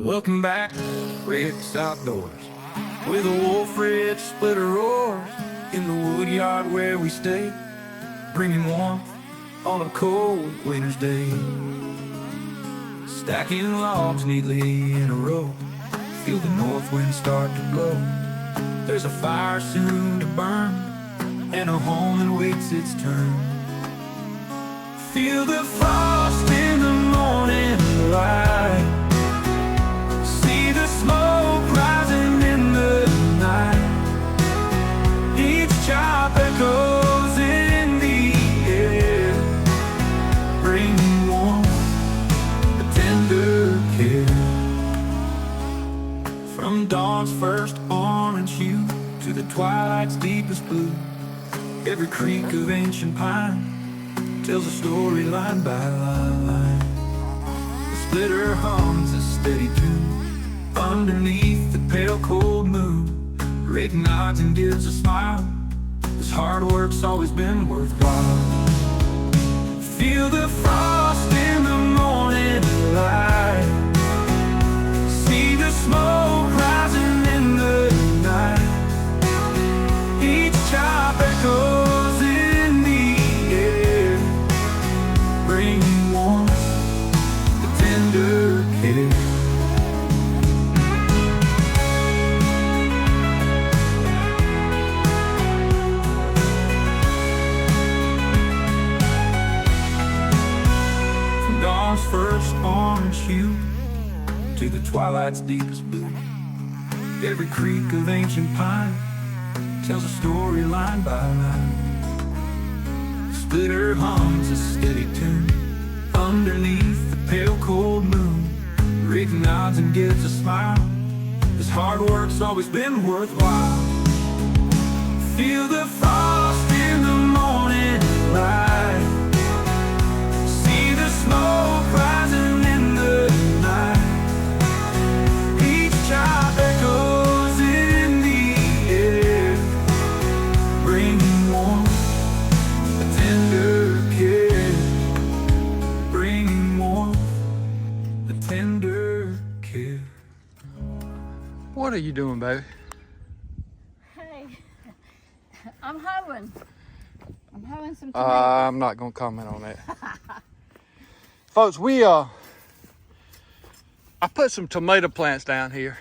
Welcome back, Rick's Outdoors, with a wolf-red splitter roars in the Woodyard where we stay, bringing warmth on a cold winter's day. Stacking logs neatly in a row, feel the north wind start to blow. There's a fire soon to burn, and a home that waits its turn. Feel the frost in the morning light, see the smoke rising in the night. Each chop echoes in the air, bringing warmth, a tender care. From dawn's first orange hue to the twilight's deepest blue, every creak of ancient pine tells a story line by line. The splitter hums a steady tune underneath the pale cold moon. Rick nods and gives a smile, his hard work's always been worthwhile. Feel the frost in the morning light, see the smoke rising in the night. Each chop echoes in the air, bringing warmth, the tender care. From dawn's first orange hue to the twilight's deepest blue, every creak of ancient pine tells a story line by line. The splitter hums a steady tune underneath the pale cold moon. Rick nods and gives a smile, his hard work's always been worthwhile. Feel the frost in the morning light, see the smoke rising in the night. Each chop echoes in the air, bringing warmth, a tender care. Bringing warmth, a tender care. What are you doing, baby? Hey, I'm hoeing. I'm hoeing some tomatoes. I'm not gonna comment on that. Folks, I put some tomato plants down here,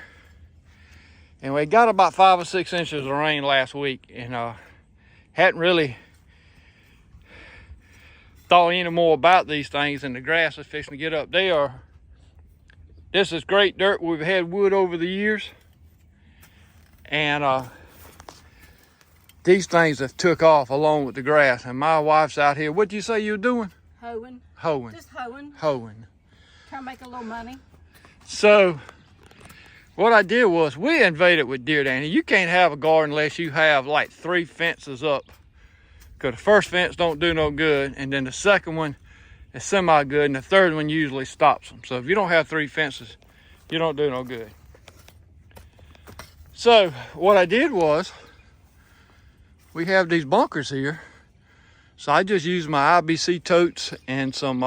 and we got about 5 or 6 inches of rain last week, and hadn't really thought any more about these things, and the grass is fixing to get up. This is great dirt. We've had wood over the years, and these things have took off along with the grass. And my wife's out here. What'd you say you were doing? Hoeing. Hoeing. Just hoeing. Hoeing. Trying to make a little money. So what I did was we invaded with deer down here. You can't have a garden unless you have like 3 fences up, because the first fence don't do no good, and then the second one is semi good, and the third one usually stops them. So if you don't have 3 fences, you don't do no good. So what I did was, we have these bunkers here, so I just used my IBC totes and some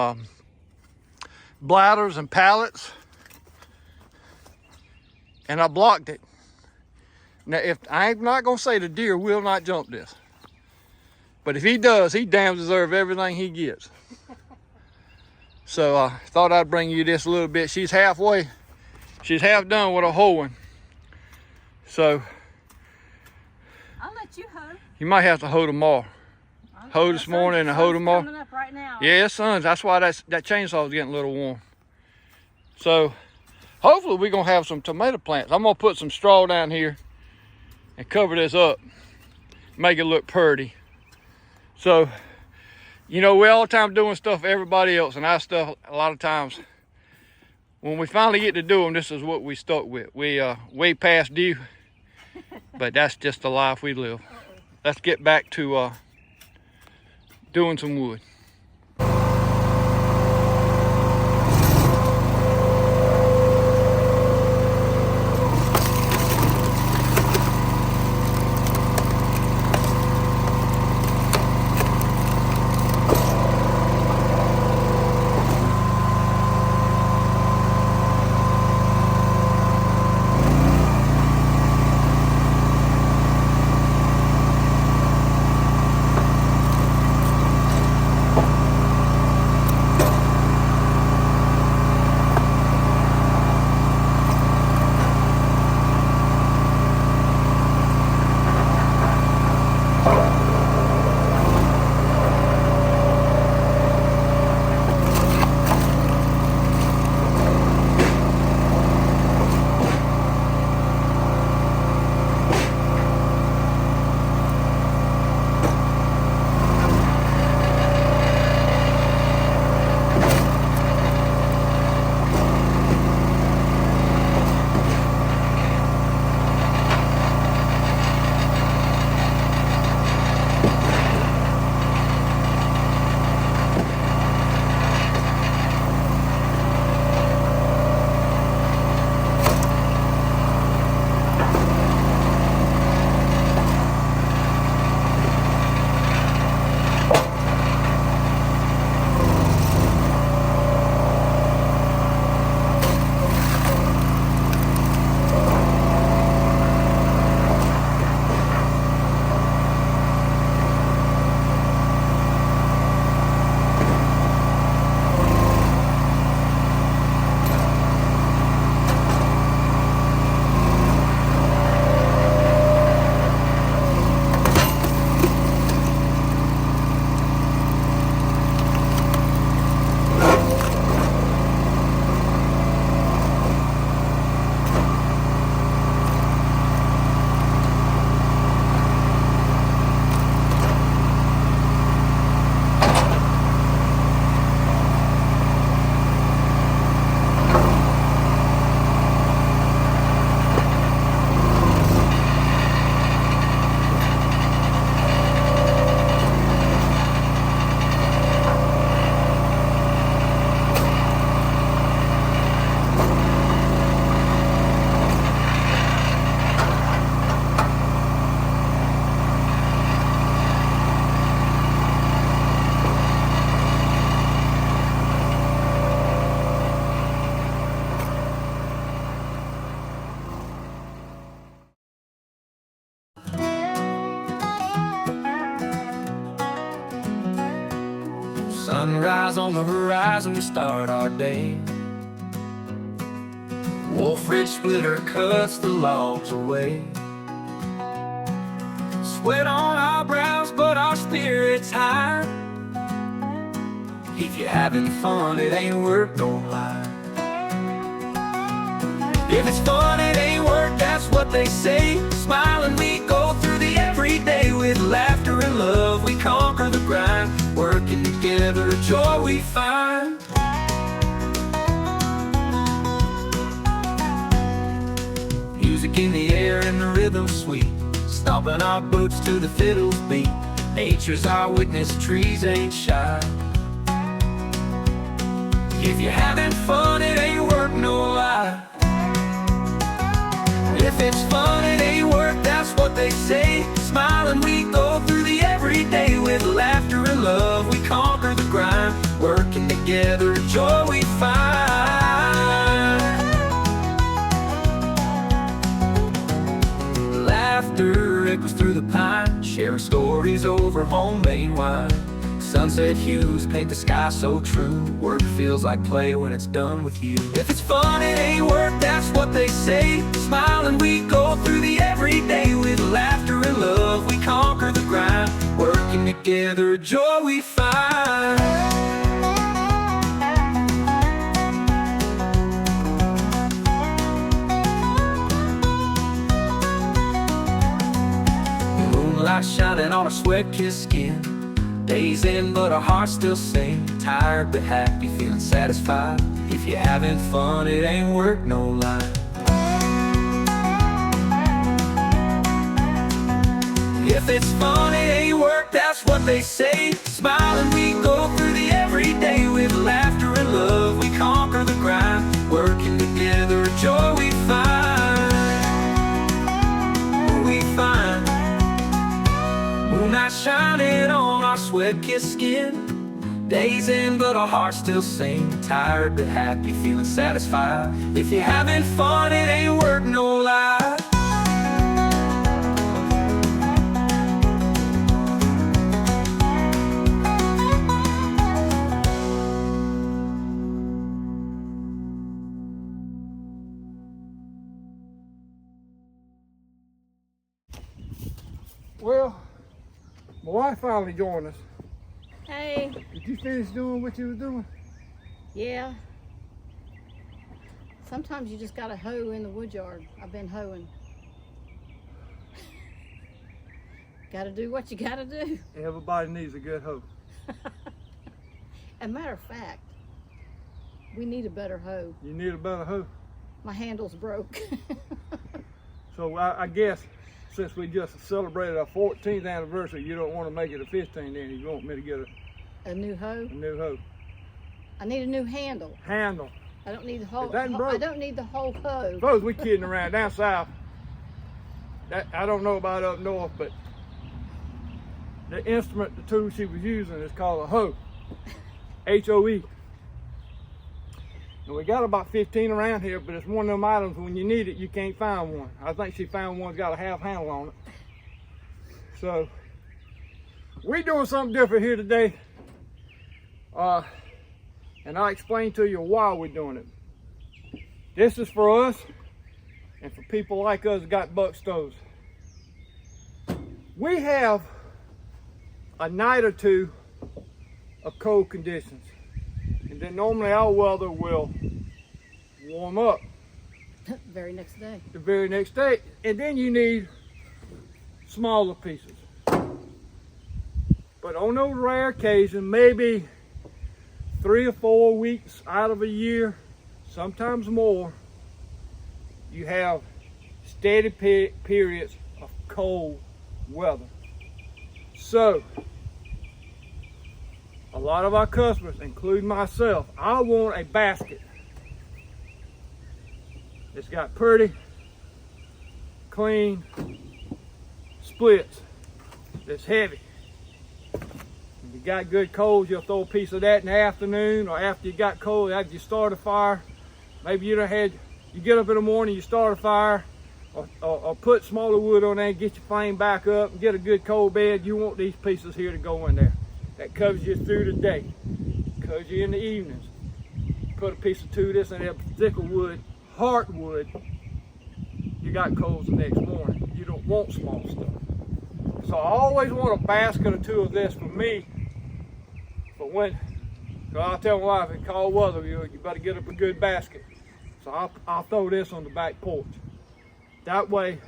bladders and pallets, and I blocked it. Now, if I'm not gonna say the deer will not jump this, but if he does, he damn deserves everything he gets. So I thought I'd bring you this a little bit. She's half done with her hoeing. So I'll let you hoe. you might have to hoe tomorrow. Hoe this morning and hoe tomorrow. Coming up right now. Yeah, sun's. That's why that chainsaw is getting a little warm. So hopefully we're gonna have some tomato plants. I'm gonna put some straw down here and cover this up, make it look pretty. So, you know, we're all the time doing stuff for everybody else, and our stuff a lot of times, when we finally get to do them, this is what we stuck with. We way past due, but that's just the life we live. Let's get back to doing some wood. Sunrise on the horizon to start our day. Wolf Ridge splitter cuts the logs away. Sweat on our brows, but our spirits high. If you're having fun, it ain't work, don't lie. If it's fun, it ain't work, that's what they say. Smiling, we go through the everyday. With laughter and love, we conquer the grind. Working together, joy we find. Music in the air and the rhythm sweet, stomping our boots to the fiddle's beat. Nature's our witness, trees ain't shy. If you're having fun, it ain't work, no lie. If it's fun, it ain't work, that's what they say. Smiling, we go through the everyday. With laughter and love, we conquer the grind. Working together, joy we find. Laughter echoes through the pine, sharing stories over homemade wine. Sunset hues paint the sky so true. Work feels like play when it's done with you. If it's fun, it ain't work, that's what they say. Smiling, we go through the everyday. With laughter and love, we conquer the grind. Working together, joy we find. Moonlight shining on our sweat-kissed skin. Days in, but our hearts still sing. Tired but happy, feeling satisfied. If you're having fun, it ain't work, no lie. If it's fun, it ain't work, that's what they say. Smiling, we go through the everyday. With laughter and love, we conquer the grind. Working together, joy we find. We find. Moonlight shining on our sweat-kissed skin. Days in, but our hearts still sing. Tired but happy, feeling satisfied. If you're having fun, it ain't work, no lie. Well, my wife finally joined us. Hey. Did you finish doing what you was doing? Yeah. Sometimes you just gotta hoe in the woodyard. I've been hoeing. Gotta do what you gotta do. Everybody needs a good hoe. As a matter of fact, we need a better hoe. You need a better hoe. My handle's broke. So I guess since we just celebrated our 14th anniversary, you don't want to make it a 15th, then you want me to get A new hoe? a new hoe. I need a new handle. Handle. I don't need the whole. It broke. I don't need the whole hoe. Suppose we kidding around down south. I don't know about up north, but the instrument, the tool she was using is called a hoe. H-O-E. And we got about 15 around here, but it's one of them items when you need it, you can't find one. I think she found one's got a half handle on it. So, we're doing something different here today. And I'll explain to you why we're doing it. This is for us and for people like us that got buck stoves. We have a night or two of cold conditions. And then normally our weather will warm up Very next day. the very next day. And then you need smaller pieces. But on those rare occasions, maybe 3 or 4 weeks out of a year, sometimes more, you have steady periods of cold weather. So, a lot of our customers, including myself, I want a basket. It's got pretty, clean splits that's heavy. If you got good coals, you'll throw a piece of that in the afternoon, or after you got cold, after you start a fire. Maybe you get up in the morning, you start a fire, or put smaller wood on there and get your flame back up and get a good cold bed. You want these pieces here to go in there. That covers you through the day. Told you in the evenings, put a piece of 2 of this in that thicker wood, heartwood, you got coals the next morning. You don't want small stuff. So I always want a basket or 2 of this for me. But when, so I'll tell my wife, in cold weather, you better get up a good basket. So I'll throw this on the back porch. That way,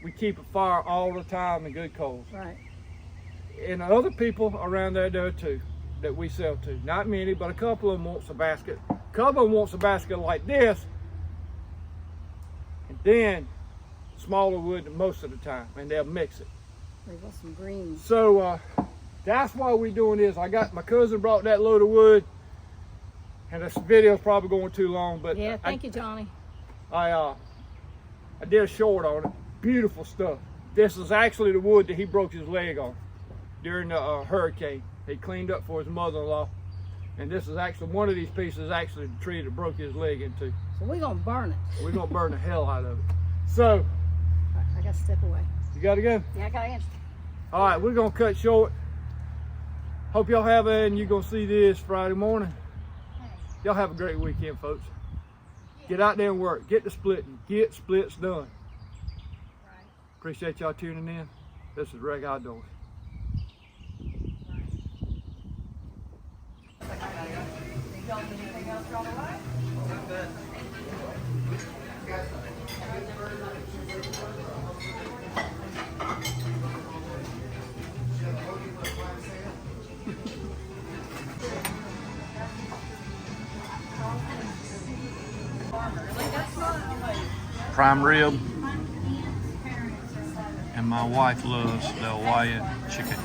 we keep a fire all the time and good coals. Right. And other people around there too, that we sell to. Not many, but a couple of them wants a basket. A couple of them wants a basket like this, and then smaller wood most of the time, and they'll mix it. They got some greens. So that's why we're doing this. My cousin brought that load of wood, and this video's probably going too long, but Yeah, thank you, Johnny. I did a short on it. Beautiful stuff. This is actually the wood that he broke his leg on during the hurricane. He cleaned up for his mother-in-law, and this is actually one of these pieces is actually the tree that broke his leg into. So we're gonna burn it. We're gonna burn the hell out of it. So I gotta step away. you gotta go. Yeah, I gotta answer. All right, we're gonna cut short. Hope y'all have it, and you're gonna see this Friday morning. Y'all have a great weekend, folks. Get out there and work. Get the splitting. Get splits done. Appreciate y'all tuning in. This is Reg Outdoors. Prime rib, and my wife loves the Hawaiian chicken.